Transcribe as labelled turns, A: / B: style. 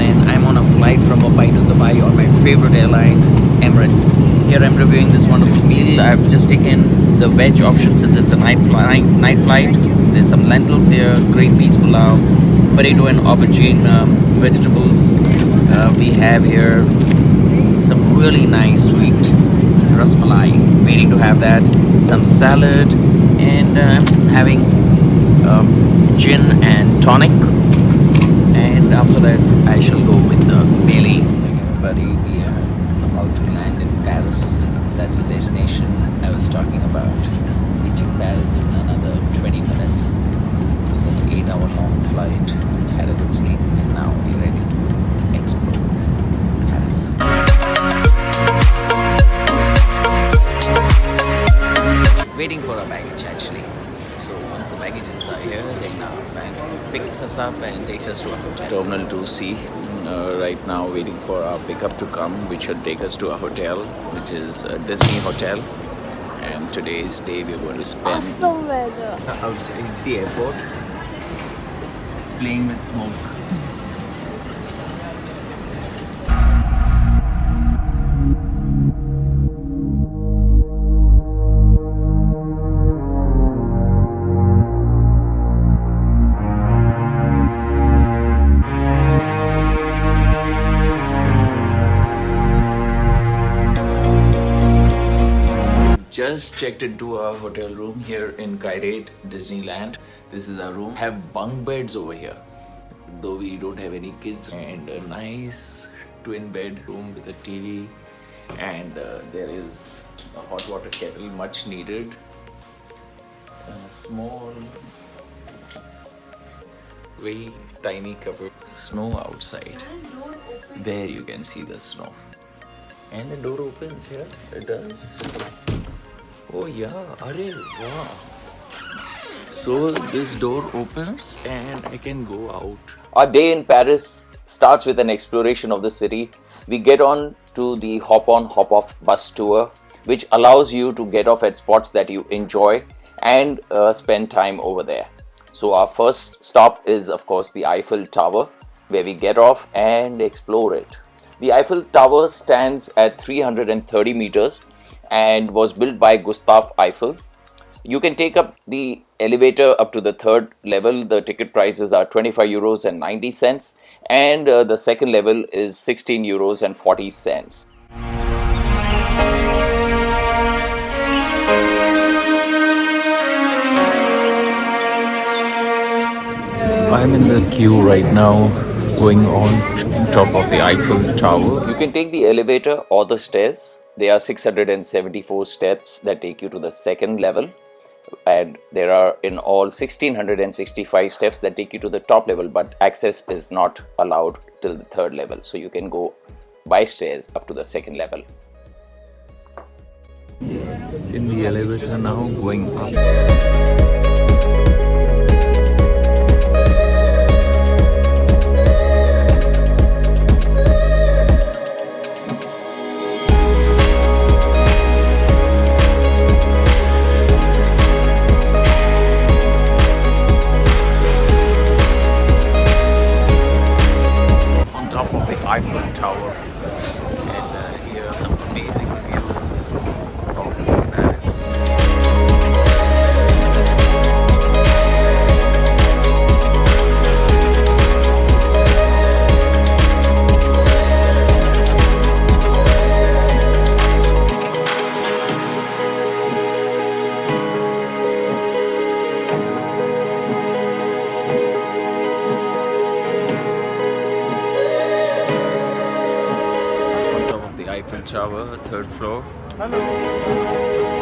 A: and I'm on a flight from Mumbai to Dubai on my favorite airlines, Emirates. Here I'm reviewing this wonderful meal. I've just taken the veg option since it's a night flight. There's some lentils here, green peas pulao, potato and aubergine vegetables. We have here some really nice sweet rasmalai. Waiting to have that. Some salad, and having gin and tonic. And after that, I shall go with the Baileys. Everybody, we are about to land in Paris. That's the destination I was talking about. Reaching Paris in another 20 minutes. It was an 8-hour-long flight. Had a good sleep, and now we're ready to explore Paris. Waiting for our baggage actually. So once the baggages are here, then our van picks us up and takes us to a hotel. Terminal 2C. Right now waiting for our pickup to come, which should take us to a hotel, which is a Disney hotel. And today's day we're going to spend
B: Awesome weather.
A: outside the airport playing with smoke. Just checked into our hotel room here in Kairate, Disneyland. This is our room. Have bunk beds over here, though we don't have any kids, and a nice twin bed room with a TV, and there is a hot water kettle, much needed. A small, very tiny cupboard. Snow outside. There you can see the snow, and the door opens here. It does. Oh yeah, arey wow. So this door opens and I can go out. Our day in Paris starts with an exploration of the city. We get on to the hop-on, hop-off bus tour, which allows you to get off at spots that you enjoy and spend time over there. So our first stop is of course the Eiffel Tower, where we get off and explore it. The Eiffel Tower stands at 330 meters and was built by Gustave Eiffel. You can take up the elevator up to the third level. The ticket prices are 25 euros and 90 cents, and the second level is 16 euros and 40 cents. I'm in the queue right now, going on top of the Eiffel Tower. You can take the elevator or the stairs. There are 674 steps that take you to the second level, and there are in all 1665 steps that take you to the top level, but access is not allowed till the third level, so you can go by stairs up to the second level. In the elevator now, going up. Eiffel Tower, and here are some amazing views of Paris. Eiffel Tower, third floor. Hello.